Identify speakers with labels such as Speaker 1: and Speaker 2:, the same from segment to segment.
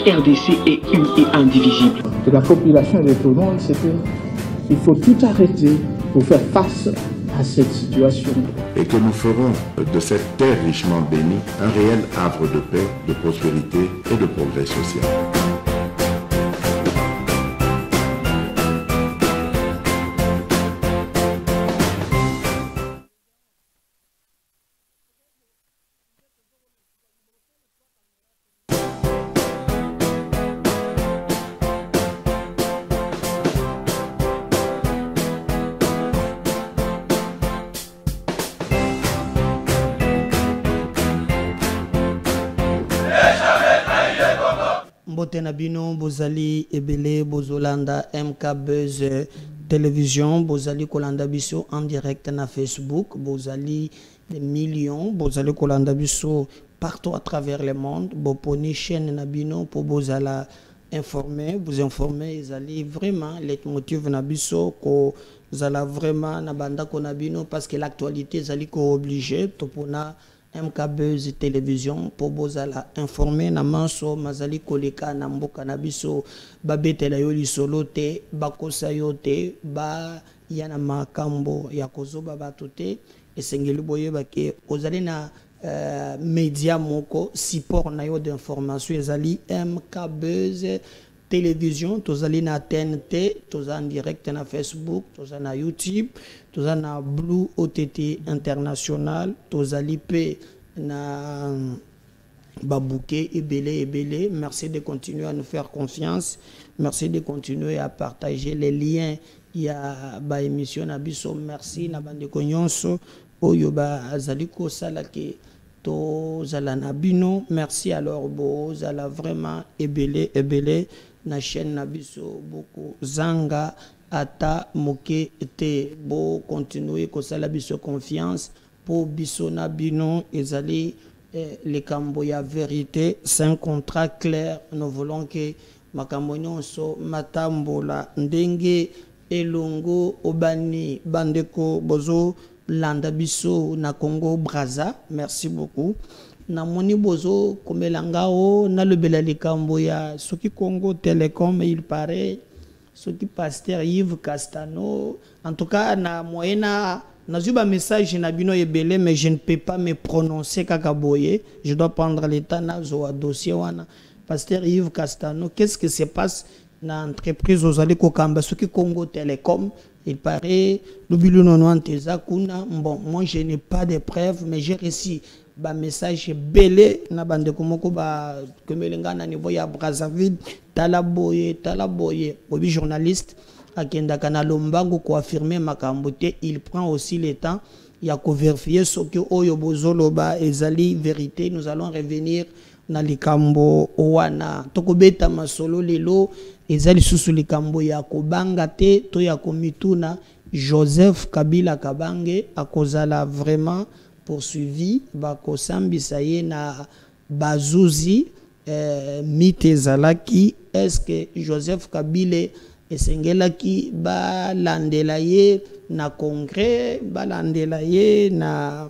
Speaker 1: RDC est une et indivisible.
Speaker 2: Que la population est étonnante, c'est qu'il faut tout arrêter pour faire face à cette situation.
Speaker 3: Et que nous ferons de cette terre richement bénie un réel havre de paix, de prospérité et de progrès social.
Speaker 4: Tenabino, Bozali, Ebele, Bozolanda, MK Buzz Télévision, Bozali Kolanda Bisso en direct na Facebook, Bozali des millions, Bozali Kolanda Bisso partout à travers le monde, Boponi chaîne Nabino pour Bozala informer, vous informer, ils allaient vraiment les motifs Nabisso, que vous allez vraiment Nabanda Konabino parce que l'actualité, ils allaient obligé, Topona. MK Buzz Télévision pour bozala informer na manso mazali koleka na mboka na biso babetela yo lisolo te bakosa yo te ba yana makambo ya kozoba bato te esengeli boyeba ke ozali na media moko support na yo d'information ezali MK Buzz Télévision, tozali na TNT, toza en direct na Facebook, toza na YouTube, toza na Blue OTT International, tozali pe na Babouké Ebele. Merci de continuer à nous faire confiance. Merci de continuer à partager les liens. Il y a ba émission na biso. Merci na bande konyonso oyo ba azaliko salake tozala na bino. Merci alors bozala vraiment Ebele. Na chaîne Nabiso beaucoup zanga ata moke te bo continuer ko sala biso confiance pour biso na bino ezali les cambo ya vérité c'est un contrat clair nous voulons que makambo nyonso matambola ndenge elongo obani bandeko bozo landa biso na Congo Brazza. Merci beaucoup. Na moni bozo komelangao na le belalikambo ya soki Congo Télécom il paraît soki pasteur Yves Castano en tout cas na moyena na zuba message na bino ebele mais je ne peux pas me prononcer kakaboye je dois prendre le temps na zo dossier wana pasteur Yves Castano qu'est-ce que se passe na entreprise ozali ko kamba soki Congo Télécom il paraît l'obilu nonanteza kuna bon moi je n'ai pas de preuves mais j'ai reçu ba message belé na bande komoko ba kemelenga na niveau ya Brazzaville talaboye obi journaliste akenda kana lombango ko affirmer makambo te il prend aussi le temps ya ko vérifier ce que oyo bozoloba ezali vérité nous allons revenir na likambo wana tokobeta masolo lelo ezali susu likambo ya kobanga te to ya komituna Joseph Kabila Kabange akozala vraiment poursuivi bakosambisa ye na bazuzi mitezalaki est-ce que Joseph Kabila esengelaki balandela ye na congrès balandela ye na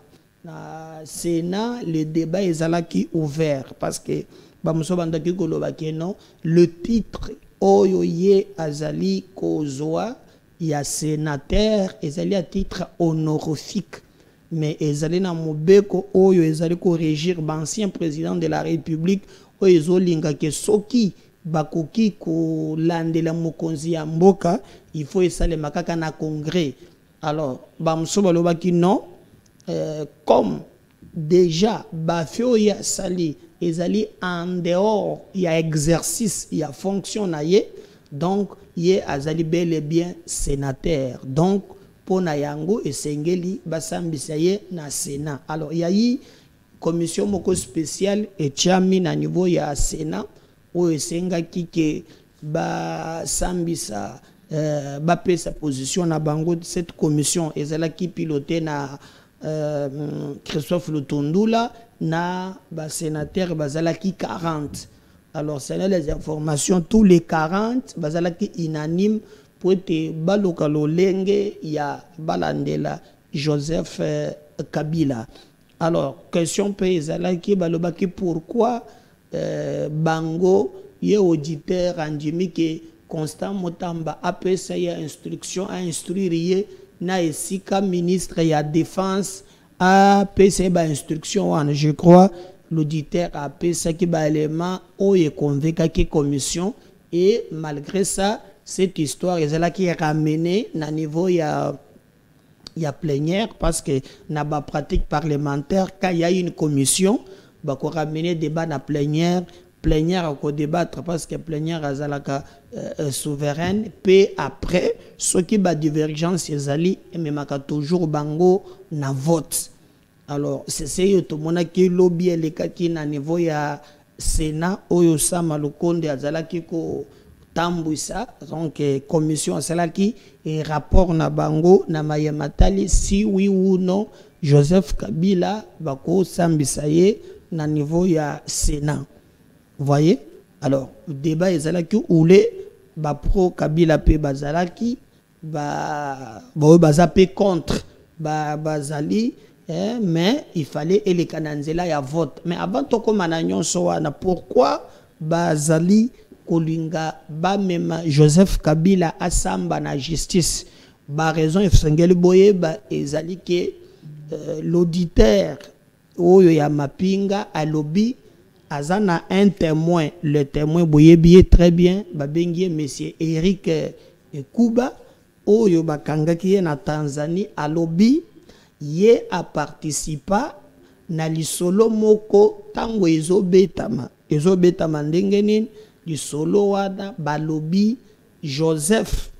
Speaker 4: Sénat le débat ezalaki ouvert parce que bamuso bandaki koloba ke non le titre oyo ye azali kozwa ya sénateur ezali à titre honorifique mais ezali na mobeko oyo ezali ko régir l'ancien président de la République oyo ezolinga ke soki bakoki ko landela mokonzi ya mboka il faut esalema kaka na congrès alors bamuso balobaki non comme déjà bafio ya sali ezali en dehors ya exercice ya fonction na ye donc ye azali bel et bien sénateur donc pona yango esengeli basambisa ye na Sénat alors il y a eu commission moko spéciale et chami na niveau ya Sénat o esengaki ke basambisa bapesa position na bango cette commission ezalaki piloté na Christophe Lutundula na ba sénateur bazalaki 40 alors c'est là les informations tous les 40 bazalaki unanime pour être balokalo lenge ya balandela Joseph Kabila alors question pe ezalaki balobaki pourquoi bango ye auditeur andimi ke Constant Motamba apesa ya instruction à instruire ye na esika ministre ya défense apesa ba instruction wana. Je crois l'auditeur apesa ki ba élément oye convainca ki commission, et malgré ça cette histoire est là qui est ramenée na niveau ya plénière, parce que na ba pratique parlementaire quand il y a une commission ba ko ramener débat na plénière à ko débattre, parce que plénière azalaka souveraine, puis après ce qui ba divergence ezali mais maka toujours bango na vote. Alors c'est tout mona ki lobby le kaki na niveau ya Sénat oyo sama lokonde azalaki ko tambwisa, donc commission azalaki et rapport na bango na mayematali si oui ou non Joseph Kabila bako sambisa ye na niveau ya Sénat. Vous voyez? Alors le débat ezalaki oule ba pro Kabila pe bazalaki baza contre bazali. Mais il fallait les cananzela ya vote. Mais avant tout comme wana, pourquoi bazali kolinga ba mema Joseph Kabila asamba na justice? Ba raison efsengeli boye ba ezali ke l'auditeur oyo ya mapinga a lobby azana un témoin, le témoin boye bien très bien ba bengi monsieur Eric Kuba oyo bakangaki na Tanzanie a lobby ye a participa na lisolo moko tango ezobetama ndenge nini lisolo wana balobi Joseph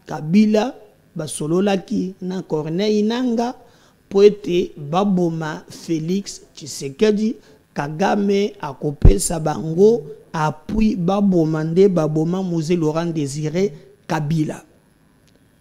Speaker 4: Kabila basololaki na Corneille Nangaa po ete baboma Félix Tshisekedi, Kagame akopesa bango appui baboma Mosé Laurent Désiré Kabila.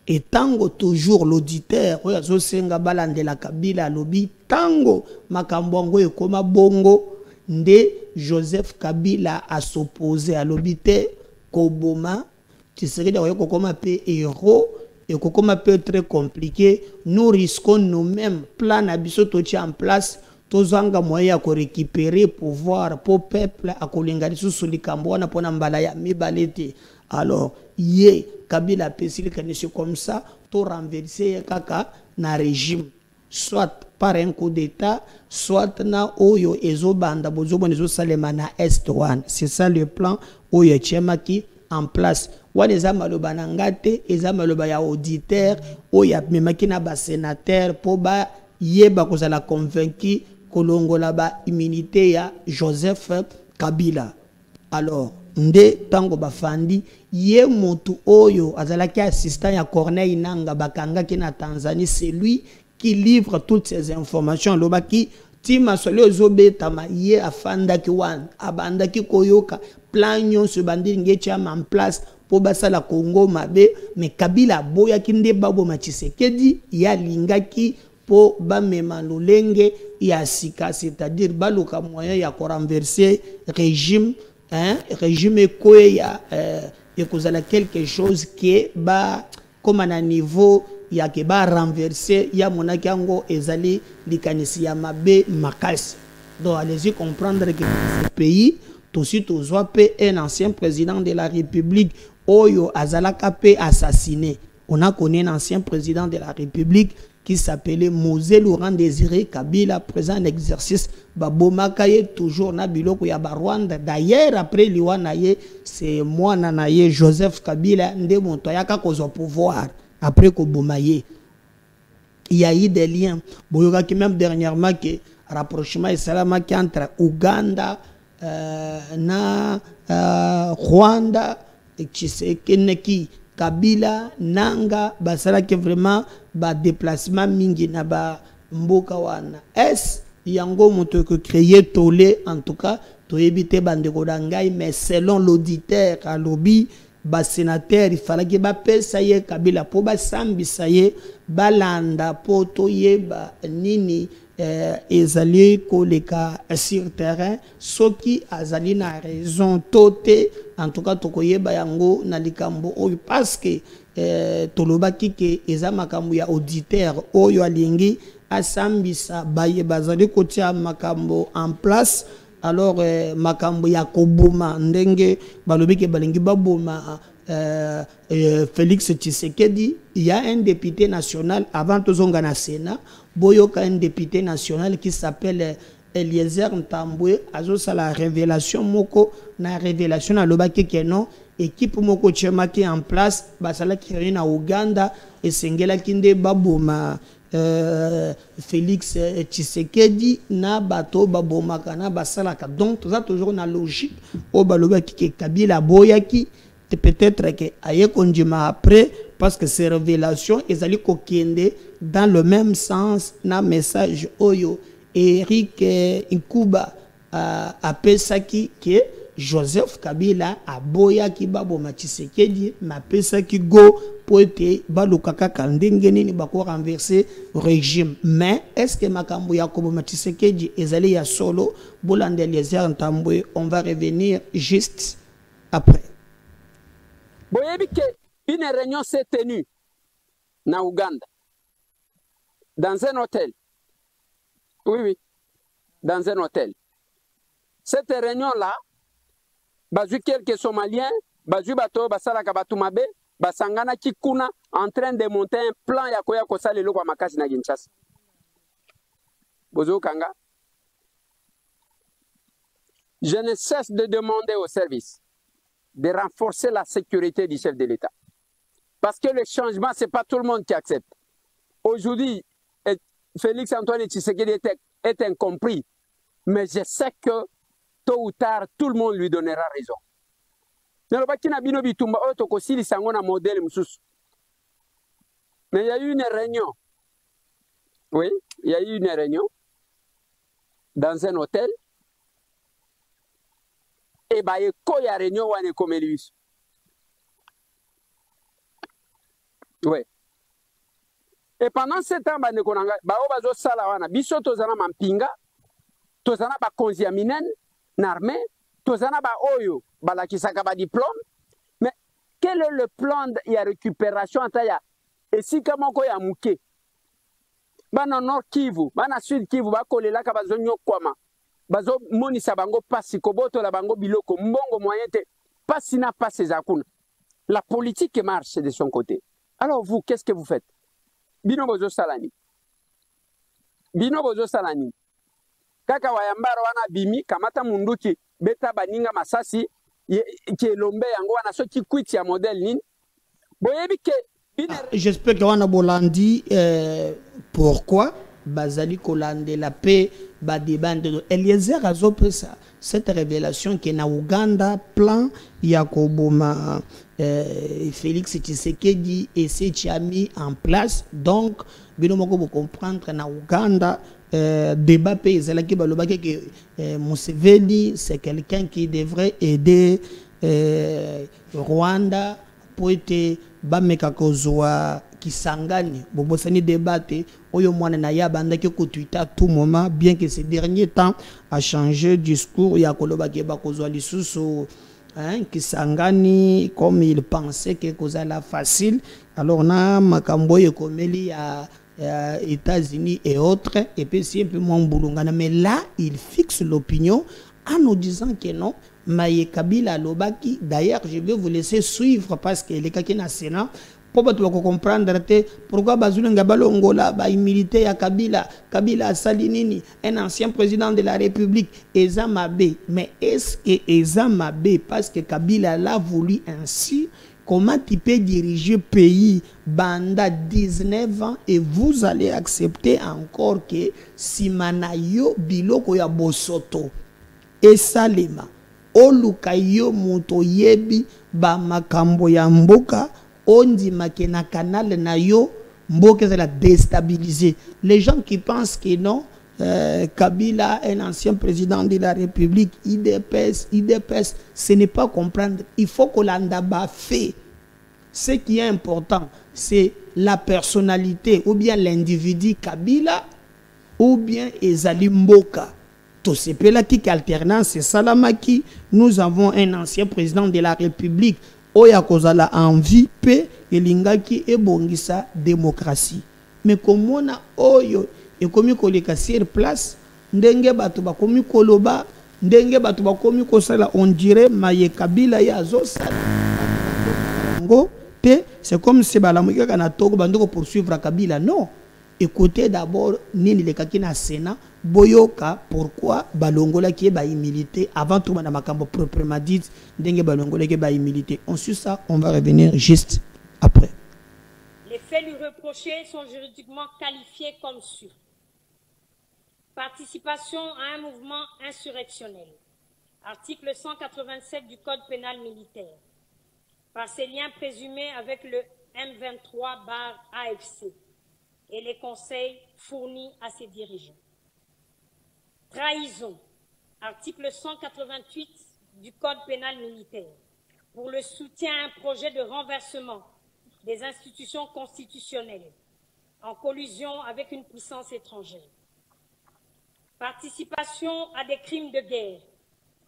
Speaker 4: Et tango toujours l'auditeur oyo senga balande la Kabila lobi tango makambongo ekoma bongo nde Joseph Kabila a s'opposé à l'obité koboma Tshisekedi oyo kokoma pe héros et kokoma pe très compliqué. Nous risquons nous-mêmes plan abiso tochi en place tozanga moyen ko récupérer pouvoir pour peuple akolinga sous likambo wana pona mbala ya mibalete. Alors ye Kabila pesili kanisi comme ça to renverser kaka na régime, soit par un coup d'état, soit na oyo ezobanda bozobona ezosalema na est one. C'est ça le plan oyo tchemaki en place. Wana eza maloba na ngate eza maloba ya auditeur oyo memaki na ba sénateur po ba yeba kozala convaincu kolongola ba immunité ya Joseph Kabila. Alors nde tango bafandi ye motu oyo azalaki assistant ya Corneille Nangaa bakangaki na Tanzanie, c'est lui qui livre toutes ces informations. Lobaki tima solo zobetama ye afandaki wan abandaki koyoka plan nyonso bandi ngeti en place po basala Congo mabe, mais Kabila boyaki nde baboma Tshisekedi ya lingaki po bamema lolenge ya sika, c'est-à-dire baluka moyen ya ko renverser régime. Régime quoi ya quelque chose qui est bas comme à un niveau ya ke ba renverser ya monaki yango ezali likanisi ya mabe makasi. Donc allez-y comprendre que ce pays tout suite aux un ancien président de la République oyo azalaka pe assassiné. On a connu un ancien président de la République qui s'appelait Mosé Laurent Désiré Kabila, présent en exercice, Babomakaye, toujours na biloko ya Rwanda. D'ailleurs, après Liwanaye, c'est moi nanaye Joseph Kabila, nde montoyaka kozo pouvoir, après Kobomaye. Il y a eu des liens. Boyoka qui même dernièrement, que rapprochement et salama qui entre Ouganda, Rwanda, et Tshisekedi, Kabila, Nangaa, basala que vraiment ba déplacement mingi na ba mboka wana. Est yango moto que créer tolé en tout cas to éviter bandeko dangai, mais selon l'auditeur à lobby ba sénateur il fallait que ba pesa ye Kabila po ba sambisa ye balanda po to ye ba nini ezali koleka sur terrain soki azali na raison toté en tout cas tokoyeba yango na likambo oyo parce que tolobaki ke eza makambo ya auditeur oyo alingi asambisa baye bazali kotia makambo en place alors makambo ya koboma ndenge balobi ke balingi baboma Félix Tshisekedi, il y a un député national avant tozonga na Sénat, boyoka un député national qui s'appelle Eliezer Ntambwe, azo sala révélation moko na révélation na lobaki ke non équipe moko tchema ki en place basala ki na Uganda et sengela kinde baboma Félix Tshisekedi na bato baboma kana basala ka, donc tout ça toujours na logique au balobaki ke Kabila boyaki peut-être que aye konjima après parce que ces révélations ezali kokende dans le même sens na message oyo Eric Nkuba a pesaki que Joseph Kabila a boyaki baboma Tshisekedi ma pesaki go poete balukaka kandengeni ni bako renverser régime. Mais est-ce que makambo ya koboma Tshisekedi ezali ya solo bolande Eliezer Ntambwe? On va revenir juste après.
Speaker 5: Boyebi que une réunion s'est tenue na Ouganda, dans un hôtel. Oui, dans un hôtel. Cette réunion-là, bazu quelques Somaliens, bazu bato basala kabatumabe, basangana kikuna en train de monter un plan ya koya kosala lelo kwa makasi na Kinshasa. Bozo kanga. Je ne cesse de demander au service de renforcer la sécurité du chef de l'État. Parce que le changement, ce n'est pas tout le monde qui accepte. Aujourd'hui, Félix Antoine Tshisekedi est incompris. Mais je sais que tôt ou tard, tout le monde lui donnera raison. Mais il y a eu une réunion. Oui, il y a eu une réunion dans un hôtel. Et bah, il y a une réunion où on est comme lui. Oui. Et pendant ce temps, bah, on a bazo sala wana biso tozana mampinga, tozana ba konzi ya minen, n'armée, tozana ba oyo, balakisaka ba diplôme. Mais quel est le plan de récupération anta ya esika moko ya muke? Bana Nord Kivu, bana Sud Kivu, ba kolela ka bazo nyokwama. Bazo monisa bango pasi koboto la bango biloko mbongo moyen te pasi na pasi zakuna. La politique marche de son côté. Alors vous, qu'est-ce que vous faites? Bino bozo salani. Bino bozo salani. Kaka wayambaro wana bimi kamata munduki beta baninga masasi ki lombe yango wana so ki kwiti ya model nini. Boyebi ke
Speaker 4: j'espère que wana bolandi pourquoi Bazali Kolande la paix badebande Eliezer azopesa cette révélation qui est na Ouganda plan Yakoboma Félix Tshisekedi et c'est mis en place donc binomoko vous comprendre na Ouganda débat pays là qui baloba que Museveni c'est quelqu'un qui devrait aider Rwanda pour être bameka kozwa Kisangani, Bobosani débatté, Oyo Mwana na ya bandaki ko Twitter à tout moment, bien que ces derniers temps a changé discours, ya koloba ke ba kozwa lisusu Kisangani comme il pensait que kozala facile. Alors na makambo yekomeli ya États-Unis et autres et puis c'est un peu moins boulongana, mais là il fixe l'opinion en nous disant que non. Maye Kabila Lobaki, d'ailleurs je vais vous laisser suivre parce que les kaki na Sénat pour comprendre pourquoi Bazulenga Balongola ba militaire ya Kabila Kabila Salinini un ancien président de la République Ezamabe. Mais est-ce que Ezamabe parce que Kabila l'a voulu ainsi? Comment tu peux diriger pays banda 19 ans et vous allez accepter encore que Simanayo Biloko ya Bosoto et Salema Olukayo Moto Yebi ba makambo ya mboka Ondi makena canal na yo mboka la déstabiliser. Les gens qui pensent que non, Kabila, un ancien président de la République, IDPS, ce n'est pas comprendre. Il faut que l'andaba fait. Ce qui est important, c'est la personnalité ou bien l'individu Kabila ou bien Ezali Mboka. Tout ce là qui alternance, c'est Salamaki. Nous avons un ancien président de la République. Oya kozala envie pe elingaki ebongisa démocratie. Mais comme on a oyo et comme koleka sur place ndenge bato ba komi koloba ndenge bato bakomi kosala on dirait maye Kabila ya azosala ngo te, c'est comme si balamuki kana Togo bandoko poursuivre Kabila. Non, écoutez d'abord nini le kaki na Sénat boyoka pourquoi balongola qui est ba humilité avant tout na makambo proprement dit ndenge balongola qui est ba humilité. Ensuite ça on va revenir juste après.
Speaker 6: Les faits lui reprochés sont juridiquement qualifiés comme sûrs. Participation à un mouvement insurrectionnel. Article 187 du Code pénal militaire. Par ses liens présumés avec le M23/AFC et les conseils fournis à ses dirigeants. Trahison. Article 188 du Code pénal militaire. Pour le soutien à un projet de renversement des institutions constitutionnelles en collusion avec une puissance étrangère. Participation à des crimes de guerre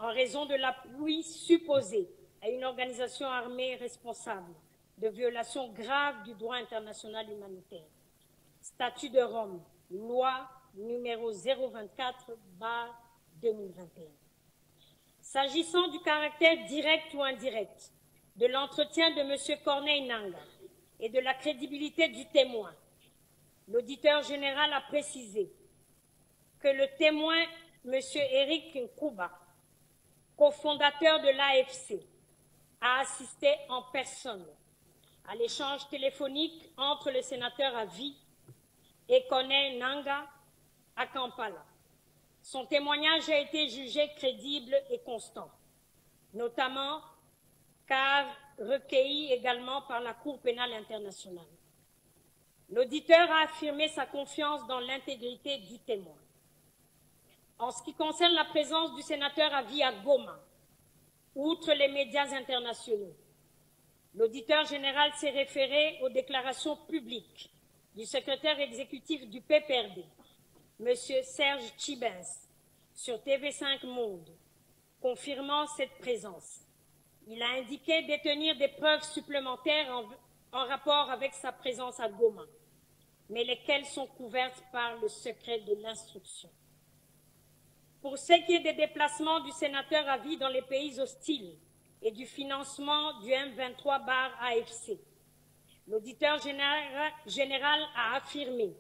Speaker 6: en raison de l'appui supposé à une organisation armée responsable de violations graves du droit international humanitaire. Statut de Rome, loi numéro 024/2021. S'agissant du caractère direct ou indirect de l'entretien de M. Corneille Nangaa et de la crédibilité du témoin, l'auditeur général a précisé que le témoin, M. Éric Nkouba, cofondateur de l'AFC, a assisté en personne à l'échange téléphonique entre le sénateur à vie et Corneille Nangaa à Kampala. Son témoignage a été jugé crédible et constant, notamment car recueilli également par la Cour pénale internationale. L'auditeur a affirmé sa confiance dans l'intégrité du témoin. En ce qui concerne la présence du sénateur à vie à Goma, outre les médias internationaux, l'auditeur général s'est référé aux déclarations publiques du secrétaire exécutif du PPRD, M. Serge Tchibens, sur TV5 Monde, confirmant cette présence. Il a indiqué détenir des preuves supplémentaires en rapport avec sa présence à Goma, mais lesquelles sont couvertes par le secret de l'instruction. Pour ce qui est des déplacements du sénateur à vie dans les pays hostiles et du financement du M23/AFC, l'auditeur général a affirmé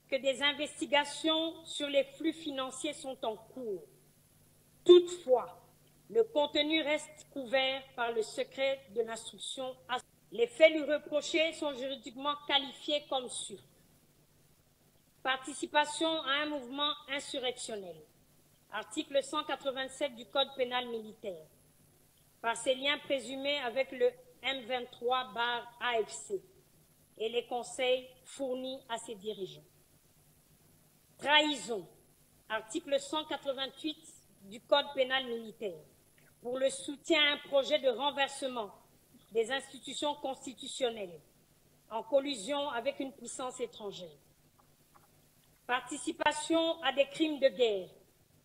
Speaker 6: que des investigations sur les flux financiers sont en cours. Toutefois, le contenu reste couvert par le secret de l'instruction. Les faits lui reprochés sont juridiquement qualifiés comme sûrs. Participation à un mouvement insurrectionnel. Article 187 du Code pénal militaire. Par ses liens présumés avec le M23/AFC et les conseils fournis à ses dirigeants. Trahison. Article 188 du Code pénal militaire. Pour le soutien à un projet de renversement des institutions constitutionnelles en collusion avec une puissance étrangère. Participation à des crimes de guerre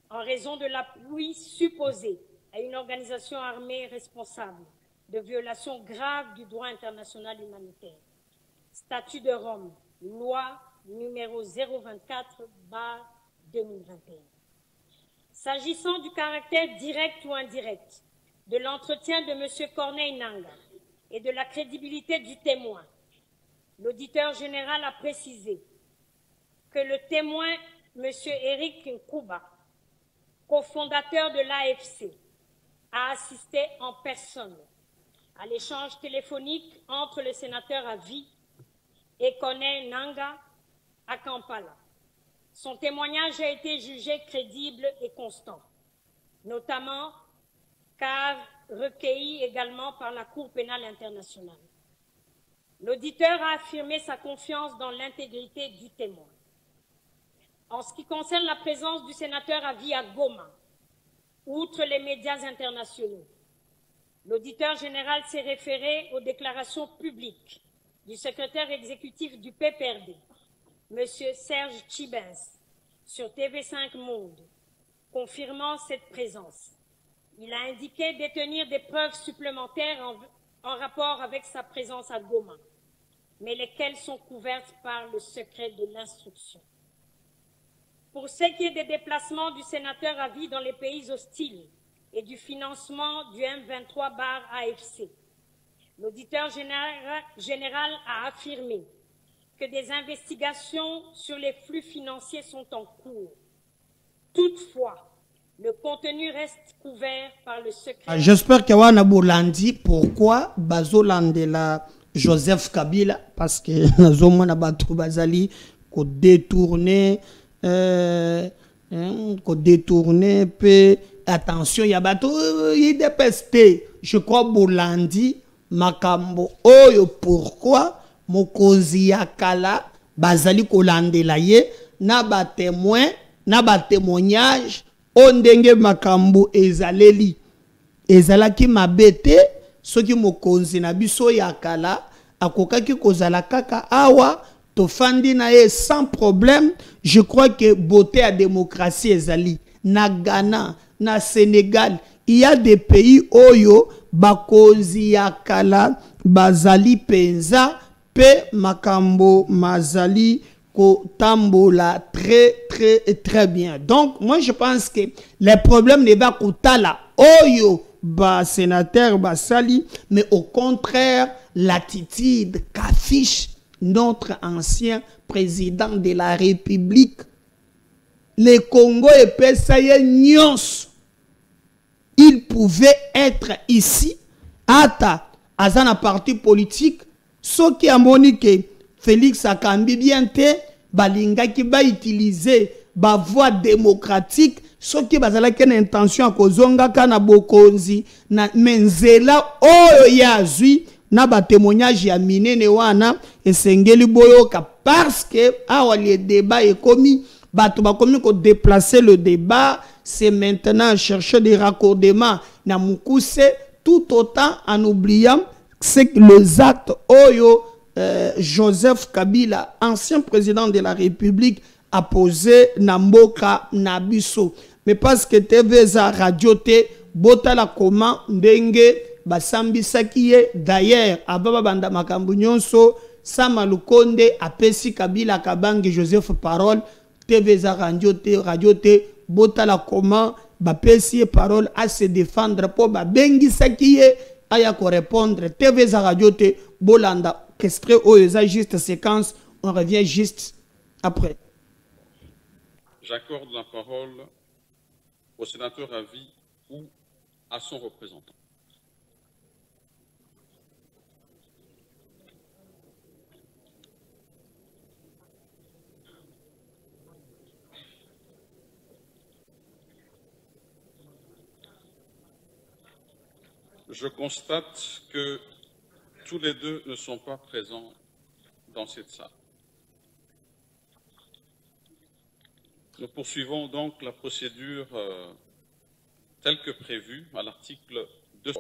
Speaker 6: en raison de l'appui supposé à une organisation armée responsable de violations graves du droit international humanitaire. Statut de Rome, loi numéro 024/2021. S'agissant du caractère direct ou indirect de l'entretien de M. Corneille Nangaa et de la crédibilité du témoin, l'auditeur général a précisé que le témoin, M. Éric Nkouba, cofondateur de l'AFC, a assisté en personne à l'échange téléphonique entre le sénateur à vie et Corneille Nangaa à Kampala. Son témoignage a été jugé crédible et constant, notamment car recueilli également par la Cour pénale internationale. L'auditeur a affirmé sa confiance dans l'intégrité du témoin. En ce qui concerne la présence du sénateur à vie à Goma, outre les médias internationaux, l'auditeur général s'est référé aux déclarations publiques du secrétaire exécutif du PPRD, M. Serge Tchibens, sur TV5 Monde, confirmant cette présence. Il a indiqué détenir des preuves supplémentaires en rapport avec sa présence à Goma, mais lesquelles sont couvertes par le secret de l'instruction. Pour ce qui est des déplacements du sénateur à vie dans les pays hostiles et du financement du M23/AFC, l'auditeur général a affirmé que des investigations sur les flux financiers sont en cours. Toutefois, le contenu reste couvert par le secret.
Speaker 4: J'espère que Wana Boulandi, pourquoi Bazolandela Joseph Kabila, parce que Nazomana Batou Bazali, qu'on détourné, peu attention, il y a Batou, il dépesté. Je crois Boulandi, Makambo, Oyo, pourquoi Mokozi Yakala, Bazali Kolandela ye, na ba témoin, na ba témoignage, ondenge makambo ezaleli ezalaki mabete soki mokonzi na biso ya kala akokaki kozala kaka awa tofandi na ye sans problème. Je crois que beauté à démocratie ezali na Ghana, na Sénégal, il y a des pays oyo bakonzi ya kala bazali penza pe makambo mazali Tambola très bien. Donc moi je pense que les problèmes ne va pas là oyo ba sénateur ba sali, mais au contraire l'attitude qu'affiche notre ancien président de la République. Le Congo et Pesaye Nyons, il pouvait être ici ata azana parti politique ce qui a moniqué Félix Akambi bien te balinga ki ba utiliser ba voie démocratique ce qui bazala ken intention a kozonga kana bokonzi na menzela oyo yazui na ba témoignage ya minene wana esengeli boyoka parce que awa le débat est commis bato ba commis ko déplacer le débat, c'est maintenant chercher des raccordements na mukuse tout autant en oubliant c'est les actes oyo Joseph Kabila, ancien président de la République, a posé Namboka Nabiso. Mais parce que TVza Radio T, Botala Koma, Ndenge, Basambi Sakiye, d'ailleurs, Ababa Banda Makambunyonso, Samalukonde, Apesi Kabila Kabange, Joseph Parole, TVza Radio T, Botala Koma, Bapesi Parole à se défendre pour Babengi Sakiye, aya ko répondre, TVza Radio T, Bolanda. Extrait au juste séquence, on revient juste après.
Speaker 7: J'accorde la parole au sénateur à vie ou à son représentant. Je constate que tous les deux ne sont pas présents dans cette salle. Nous poursuivons donc la procédure telle que prévue à l'article 2.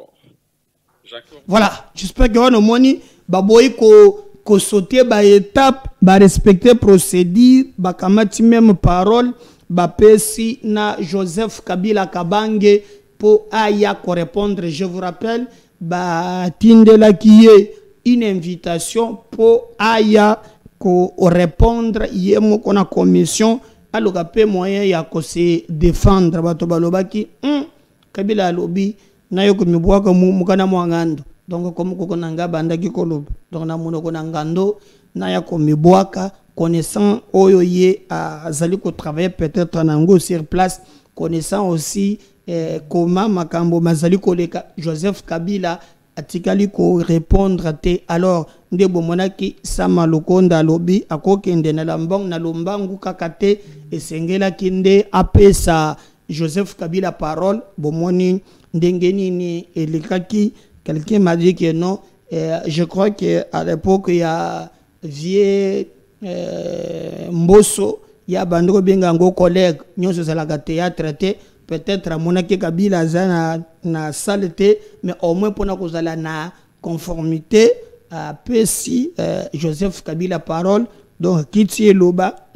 Speaker 4: Voilà, j'espère que vous avez baboyi ko sauter ba étape, ba respecter procédure, ba kamati même parole, ba pesi na Joseph Kabila Kabange pour aya ko répondre. Je vous rappelle Tindela qui est une invitation pour aya ko répondre yemo kona commission aloka pe moyen ya ko se défendre bato balobaki Kabila lobi na yo ko mibwaka mukana mwangando donc comme ko nanga bandaki koloba donc na muno ko ngando na ya ko mibwaka connaissant oyo ye azali ko travailler peut-être nango sur place connaissant aussi comment makambo mazali koleka Joseph Kabila atikali ko répondre te alors ndebo monaki sama lokonda lobi akokende na lambang na lombangu kakate esengela kinde apesa Joseph Kabila parole bomoni ndengeni ni elikaki quelqu'un m'a dit que non je crois que à l'époque il y a vieux Mbosso il y a bandoko bengango collègue nyonso zalaka théâtre te peut-être monaki Kabila zana na saleté mais au moins pour na kozala na conformité à pesi Joseph Kabila parole donc kiti loba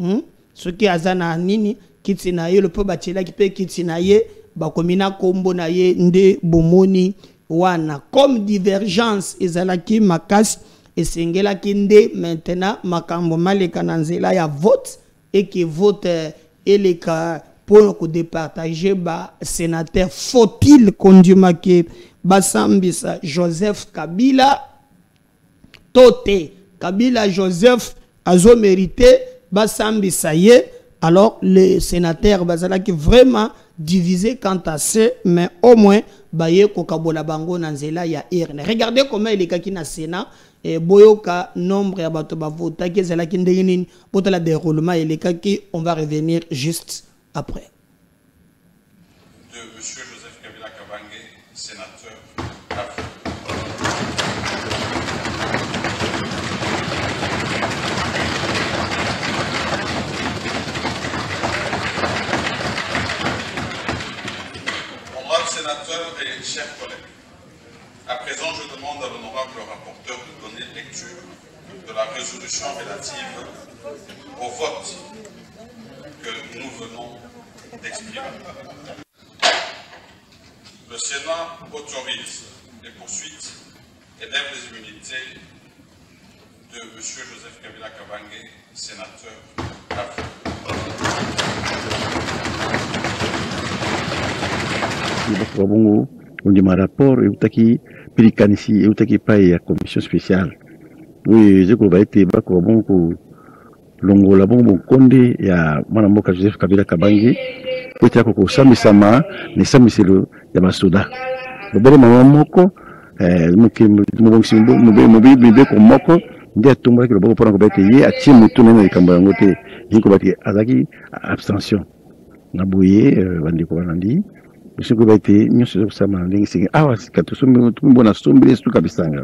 Speaker 4: ce qui azana nini kiti na ye le peu batela ki pe kiti na ye ba komina kombo na ye nde bomoni wana comme divergence ezalaki makasi esengela kinde maintenant makambo maleka na nzela ya vote et que vote et les cas pour départager ba sénateur faut-il conduire que basambisa Joseph Kabila Toté Kabila Joseph azo mérité basambisa ye. Alors les sénateurs basala qui vraiment divisé quant à ce, mais au moins baye kokabola bango nanzela ya irne. Regardez comment il est qui na Sénat et boyoka nombre ya bato ba vota qui zela ki ndengini pour la déroulement et les qui on va revenir juste après.
Speaker 7: De monsieur Joseph Kabila Kabange, sénateur. Sénateurs et chers collègues, à présent je demande à l'honorable rapporteur de donner lecture de la résolution relative au vote que nous venons d'exprimer. Le Sénat autorise les poursuites et lève les immunités de M. Joseph Kabila Kabange, sénateur.
Speaker 8: Bongo on dit ma rapport et utaki pilikanisi et utaki paye à commission spéciale. Oui, je crois être ba ko bongo longola bongo konde ya mwana mboka Joseph Kabila Kabange peut être ko samisama ni samiselo ya masuda. Bobele mama moko mubongisi mbe ko moko ndia tumba ki loboko pona ko bete ye ati mutu nene likambo yango te yiko bati azaki abstention nabuye bandi ko banandi. Je suis été nous sommes c'est ah ouais quand tout bon assemblée tout kabisanga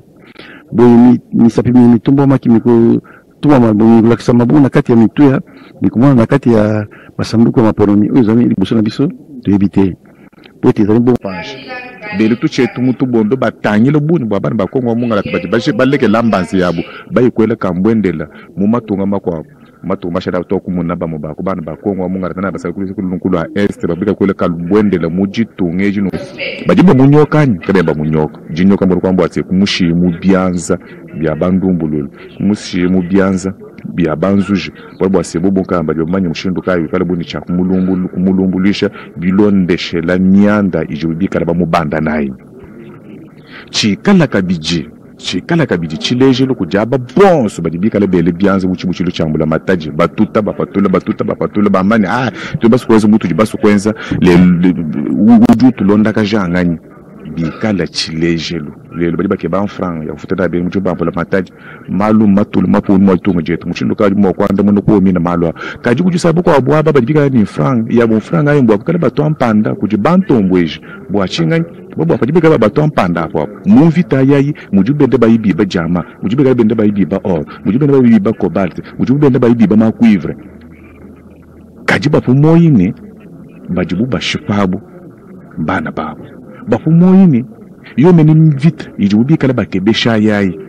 Speaker 8: bon ni sapi mi tumbo maki miko tuma mabongo la kisama bona kati ya mitu ya nikomana na kati ya masanduku ya maporomi ozami liboso na biso to éviter pour te bon page bele tu chetu mutu bondo batanyi lo buni bwa bana bakongo munga la baje baleke lambanzi yabo bayikwela kambwendela mu matunga makwa mato mashara to kumuna ba muba ku bana bakongo munga tana basakulu kulunkulo a est babika kwela kalubwendela muji tunge jino bajibe munyokani kabemba munyoka jinyoka muri kwambo ate kumushi mu byanza bya bandumbululu kumushi mu byanza bya banzuje bwa sebo bonkamba byo manye mushindu kayo kale buni cha kumulumbulisha bilondeshe la nyanda ijubika ba mubanda nayi chikala kabiji chileje lo kujaba bonso badibika le bele byanze muchimuchilo chambula mataji batuta bapatula bamani to basikwenza mutu jibaso kwenza le ujutu londa kajangani bikala chileje lo le badiba ke ban franc ya futa da be mutu bambula mataji malu matul mapu mo tunga jetu muchindo ka mo kwanda muno ko mina malu kaji kujisa boko abwa baba dibika ni franc ya bon franc ayo mbwa kala bato ampanda kujibanto mbweje bwa chingani bobo afadibika baba bato ampanda hapo muvita yayi mujubende bayibi ba jama mujubende bende bayibi ba or mujubende bayibi ba cobalt mujubende bayibi ba macuivre kajiba fu moyine bajibu ba shipabu bana babo bafu moyine yo meni vite ijubika la bakebesha yayi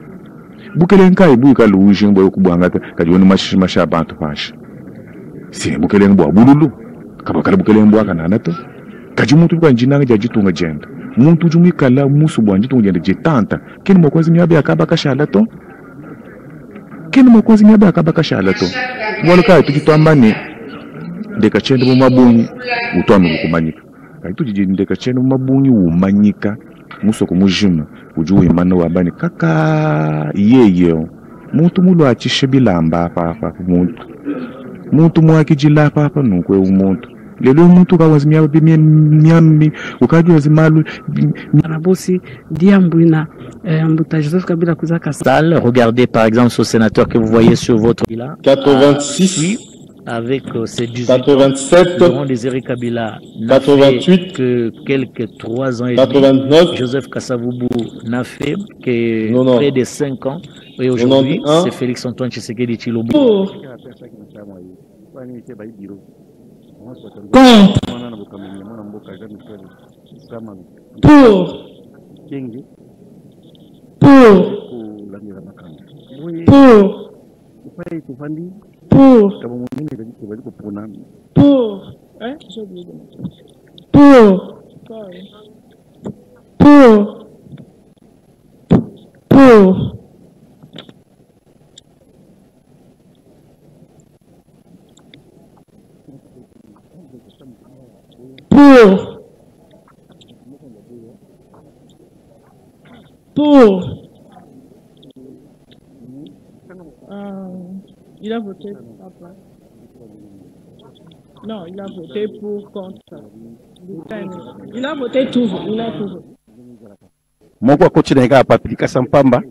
Speaker 8: bukelenka ibuka luji mbo kubwangata kajiwoni masha bantu pashi si bukelenga bwa bululu kabakala bukelenga bwa kanana to kajimuntu kwa njinanga jajitunga jenda muntu jumikala musu bwanji tungende jetanta kini mokwazi nyabe akaba kashala to waloka tukitwambane ndeka chende mu mabunyi utwanu kumanyika kaituji ndeka chende mu mabunyi umanyika muso kumujima ujuwe imana wabani kaka yeye muntu mulo achishebilamba papa muntu mwakijila papa nunkwe umuntu lelo muntu kawazimya myambi ukajua zimalu
Speaker 9: Marabosi Diambouina Mbuta Joseph Kabila Kuzaka
Speaker 10: Salle. Regardez par exemple ce sénateur que vous voyez sur votre là
Speaker 2: 86
Speaker 10: avec ses 18
Speaker 2: 87
Speaker 10: Laurent Désiré Kabila
Speaker 2: 88
Speaker 10: que quelques 3 ans et
Speaker 2: 89
Speaker 10: demi. Joseph Kasavubu n'a fait que près de 5 ans et aujourd'hui c'est Félix Antoine Tshisekedi Tshilombo.
Speaker 9: Il a voté. Non, il a voté pour contre. Il a voté tout. Il a tout voté.
Speaker 8: Moko coach na ika papilika sampamba.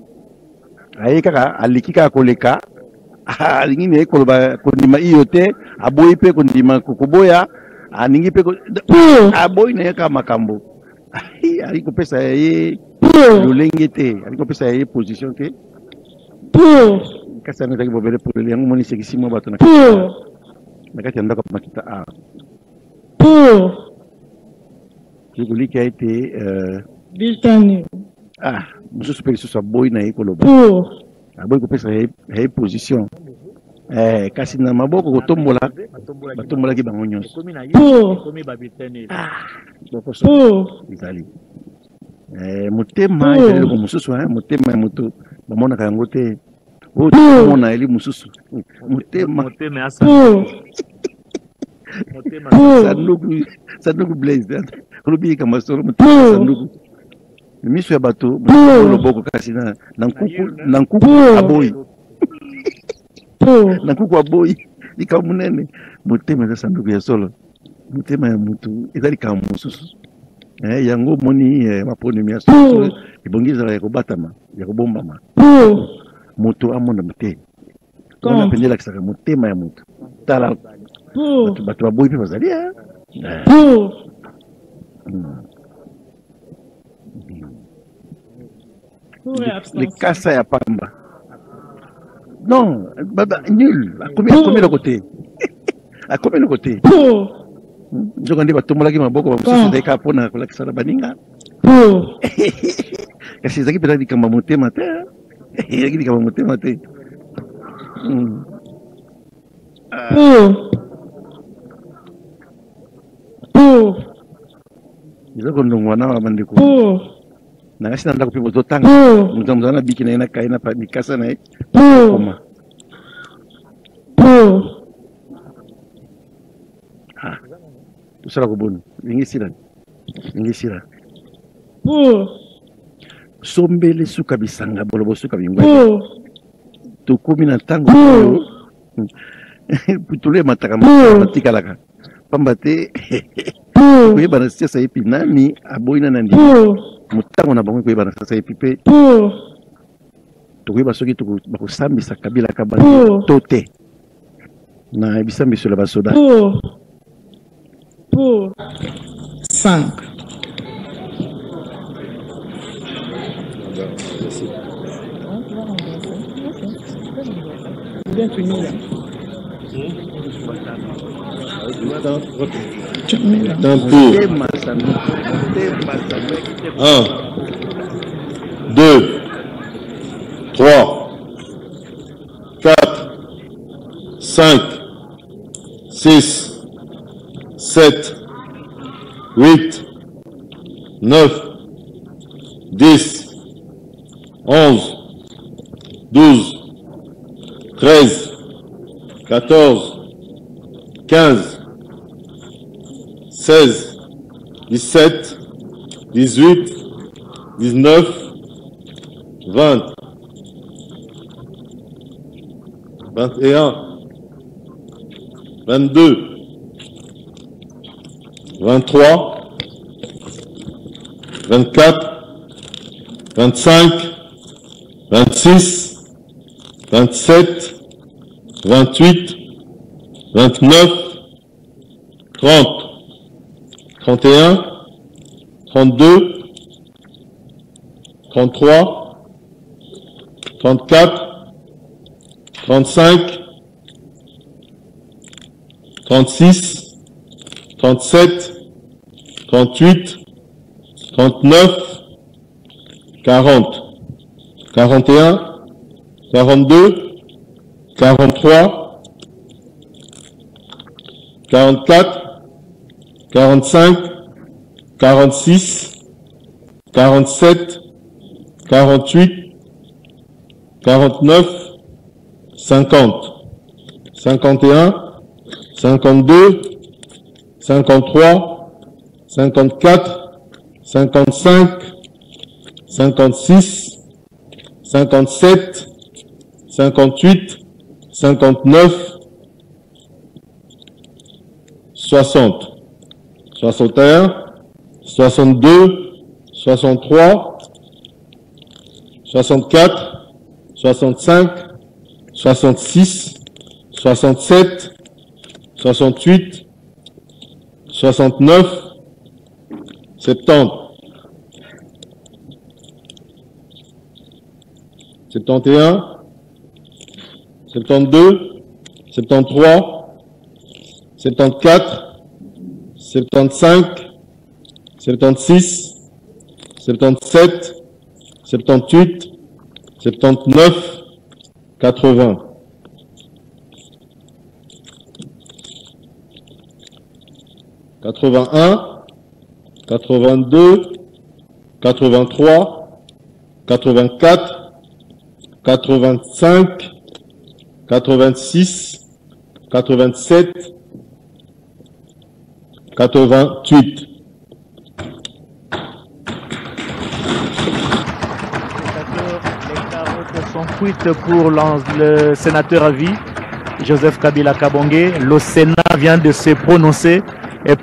Speaker 8: Aika alikika koleka. Alingi ne koloba kondima iyote aboyi pe kondima kukuboya aningi pe aboyi na yaka makambo. Aliko pesa ye lolenge te. Aliko pesa ye position te. Kasa nitaki bobele pour yango moni sekisi mo bato na nakati ya ndako makita a jiguli qui a été
Speaker 9: Biltani
Speaker 8: mususu pe lisusu aboyi na ye koloba aboyi kopesa ye position kasi na maboko batombolaki bango nyonso ezali motema ezaleloko mosusu motema ya moto bamonaka yango te mona eli mususu motema sanduku blaze olobi kamasolo motema sanduku miso ya bato loboko kasi na nkuku aboyi na nkuku aboyi lika munene motema eza sanduku ya solo motema ya mutu ezali kama mosusu yango moni maponemi ya solo ebongi ezala ya kobatama ya kobombama moto amona mute kona pendela kisaka motema ya moto tala bato baboyi pe bazali les kasa ya pamba non baba nul akomi le côté nzoka nde batombolaki maboko bamosusu ndeka mpona kolakisa na baninga kasi ezalaki mpenza likambo ya motema te ezalaki likambo ya motema te eza kondongwa na bandeko nakasi na ndako mpe bozotanga mozamoza na biki na ye na kai na mikasa na ye koma tosala koboni lingi sila sombele suka bisanga bolobo suka bingwe tokomi na ntango oyo putulu emataka matikalaka pamba te koyebana siasa epi nani aboyi na nandi motango na bango koyebana siasa epi mpe tokoyeba soki bakosambisa kabila ka bango to te na bisambiso ya basoda
Speaker 9: 5. Bien fini là.
Speaker 11: D'un pour 1, 2, 3, 4, 5, 6, 7, 8, 9, 10, 11, 12, 13, 14, 15, 16, 17, 18, 19, 20, 21, 22, 23, 24, 25, 26, 27, 28, 29, 30, 31, 32, 33, 34, 35, 36, 37, 38, 39, 40, 41, 42, 43, 44, 45, 46, 47, 48, 49, 50, 51, 52, 53, 54, 55, 56, 57, 58, 59, 60, 61, 62, 63, 64, 65, 66, 67, 68, 69, 70, 71, 72, 73, 74, 75, 76, 77, 78, 79, 80. 81, 82, 83, 84, 85, 86, 87, 88.
Speaker 10: Sont cuites pour le sénateur à vie, Joseph Kabila Kabonge. Le Sénat vient de se prononcer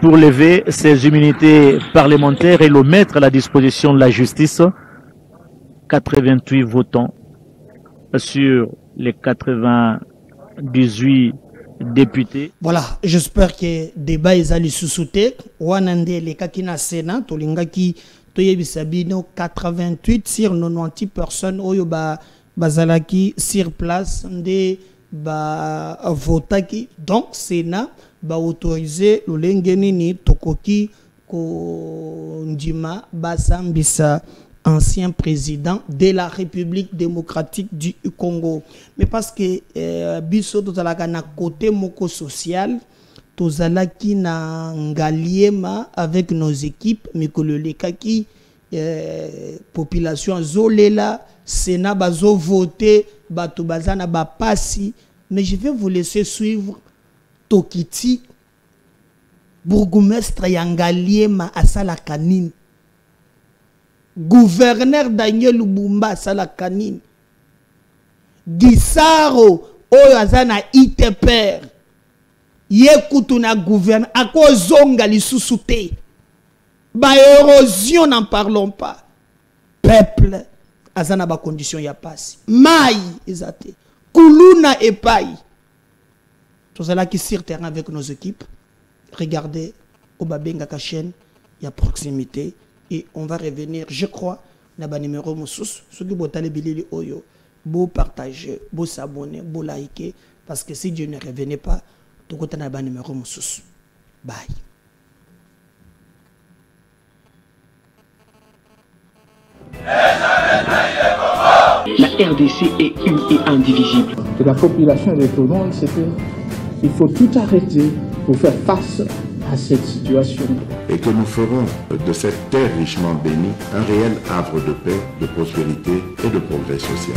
Speaker 10: pour lever ses immunités parlementaires et le mettre à la disposition de la justice. 88 votants sur les 98 députés.
Speaker 4: Voilà, j'espère que débat est allé sous-souter. Wanande les kakina Sénat, tolingaki toyebisabino 88 sur 90 personnes oyoba bazalaki sur place nde ba votaki. Donc Sénat ba autoriser lolengeni ni tokoki ko ndima basambisa ancien président de la République démocratique du Congo. Mais parce que biso tozalaka na côté moko social, tozalaki na ngaliema avec nos équipes, mikolo lekaki population zolela, Sénat bazo voté, bato bazana ba pasi, mais je vais vous laisser suivre Tokiti, bourgmestre yangaliema asala kanine. Gouverneur Daniel Lubumba asala kanine. Gisaro oyo azana ITPR. Yekutu na gouverneur ako zonga lisusu te. Ba érosion n'en parlons pas. Peuple azana ba condition ya passe. Mai ezate. Kuluna epai. Tozala qui sur terrain avec nos équipes. Regardez au Babenga Kachen, il y a proximité et on va revenir, je crois, na ba numéro moussous, ceux qui botale bilili oyo, beau partager, beau s'abonner, beau liker parce que si Dieu ne revenait pas, tout côté na ba numéro moussous. Bye.
Speaker 1: La RDC est une et indivisible.
Speaker 2: Que la population de tout le monde, c'est qu'il faut tout arrêter pour faire face à cette situation.
Speaker 3: Et que nous ferons de cette terre richement bénie un réel havre de paix, de prospérité et de progrès social.